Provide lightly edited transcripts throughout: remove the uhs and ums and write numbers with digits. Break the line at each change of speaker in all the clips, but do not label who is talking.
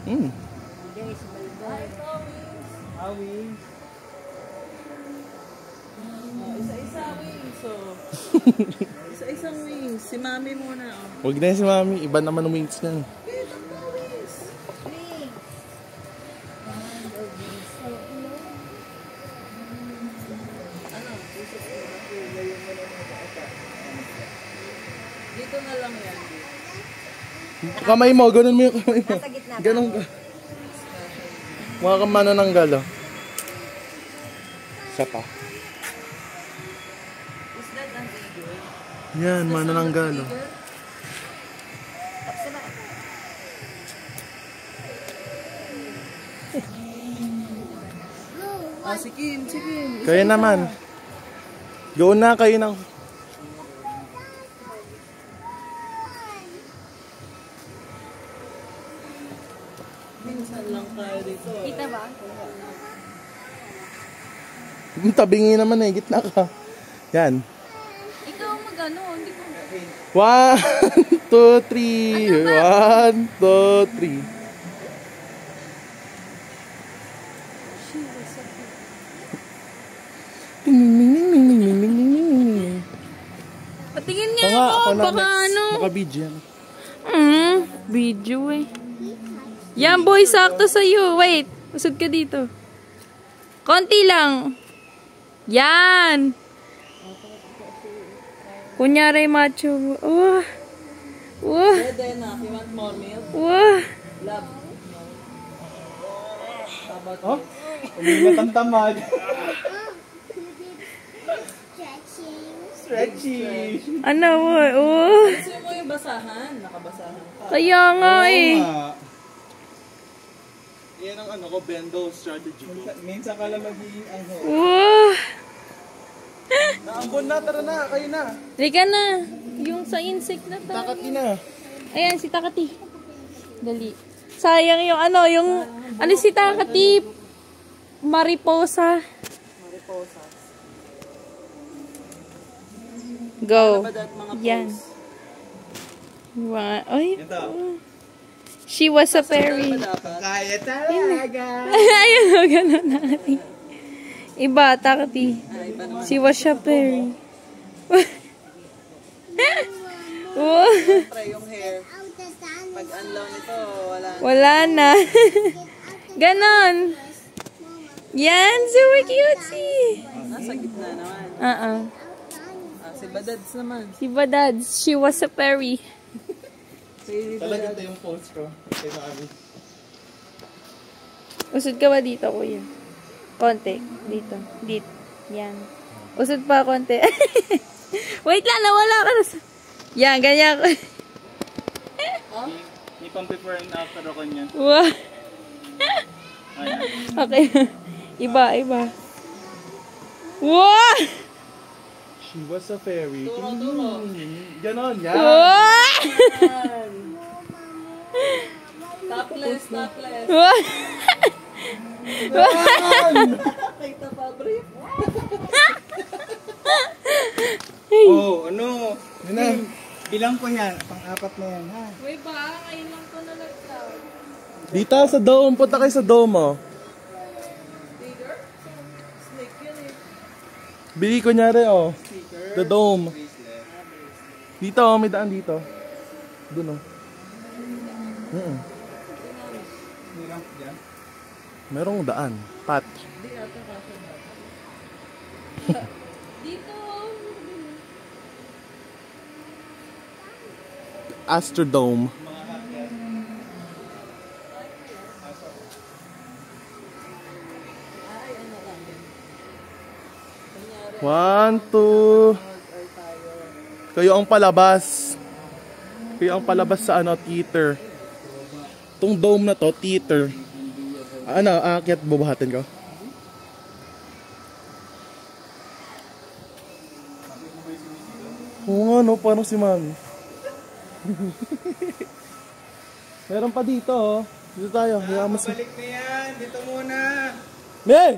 Hmm.
Wings. Isa-isa wings. So, isa-isang wings. Si Mami muna.
Huwag na si Mami. Iba naman ang wings niya.
Dito na lang yan.
Kamay mo, ganun mo yung kamay mo. Ganun ka. Mga kang manananggal, oh. Isa pa.
Is that an eagle?
Yan, manananggal, oh.
Si Kim.
Kayo naman. Go na, kayo na.
Minsan lang tayo dito.
Kita ba?
Tabingi naman eh, gitna ka. Yan.
Ikaw mag-ano, hindi ko.
1, 2, 3. 1, 2, 3.
Patingin nga ako, baka ano.
Baka video yan.
Video eh. Yan boy, sakto sa'yo. Wait, usod ka dito. Konti lang. Yan. Kunyari macho. Wah. Wah.
Pwede na. You want more milk?
Wah.
Love.
Oh? Umiingat ang tamad. Stretching.
Ano mo? Oh.
Gusto mo yung basahan? Nakabasahan ka.
Kaya nga eh.
Yan ang ano ko, bendo strategy ko. Minsan ka lang magiging ano.
Wah.
Naambon na, tara na, kayo na.
Lika na. Yung sa insect na tayo.
Takati na.
Ayan, si Takati. Dali. Sayang yung ano, ano si Takati? Mariposa. Go. Yan. Ay. She was a fairy.
Kaya talaga.
Ayun, gano'n natin. Iba, Takati. She was a fairy.
Try yung hair. Pag unlaw nito,
Wala na. Ganon. Yan, super cutesy.
nasa gitna naman. Si Badads naman.
Si Badads, she was a fairy.
Talaga ito yung pose ko. Kay Mami.
Usod ka ba dito, kuya? Konti. Dito. Dito. Yan. Usod pa konti. Wait lang, nawala ka na. Yan, ganyan.
May pang before and after ako niyan.
Wow. Okay. Iba. Wow!
She was a fairy. Ganon, yan.
Wow!
Topless.
Wow!
Kita pa, brief.
Oh, ano? Yun na. Ilang ko yan? Pang-apat na yan, ha?
Uy ba? Ngayon lang ko nalagtaw.
Dito sa dome. Punta kayo sa dome, oh.
Tiger? Snake yun eh.
Bili ko nyari, oh. The dome. Dito, oh. May daan dito. Doon, oh. Merong daan. Pat.
Dito.
Astrodome. One, two. Kayo ang palabas. Kayo ang palabas sa ano, theater. Itong dome na to, theater. Ano, aakyat, bubuhatin ko. Oo nga, no, parang si Mami. Meron pa dito, oh. Dito tayo. Balik na yan. Dito muna. May!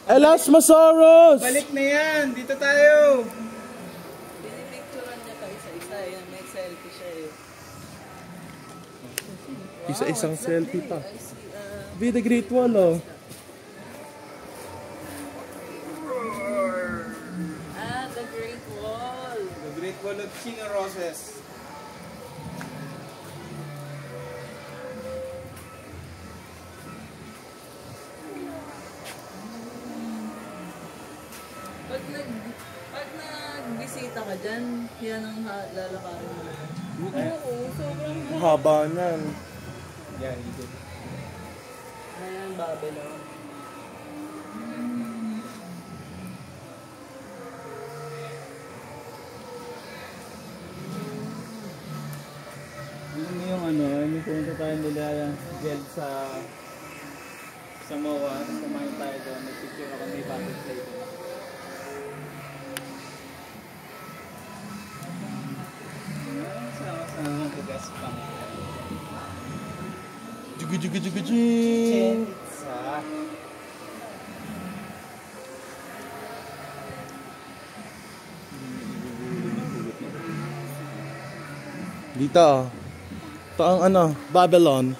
Elasmosaurus!
Balik na yan! Dito tayo!
Pinipicturean niya pa isa-isa. Yan, may selfie siya eh.
Isa-isang selfie pa. Be the Great Wall, oh.
The Great Wall.
The Great Wall of Chino Roses.
Pag nagbisita ka dyan, yan ang lalakarin mo. Oo, sobrang
Haba niyan.
Yan, dito.
Ayan, Babylon.
Alam mo yung ano, yung pumunta tayo nila gel sa MOA, tapos kumain tayo doon, nagpicture ako may butterfly doon. Sama-sama tugas pang
Jugu-jugu-jugu-jing.
sa
Dito, oh. Ito ang ano, Babylon.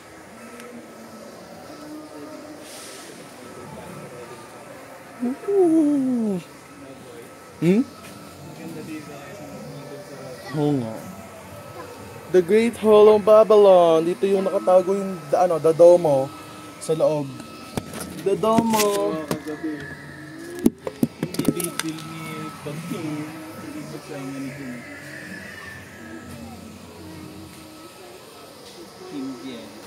Ooh. Hmm? Oo nga. The Great Hall of Babylon. Dito yung nakatago yung the Domo sa loob. The Domo.
kagabi. Hindi bill ni Pagting. Hindi ko siya nga ni Kim Jen.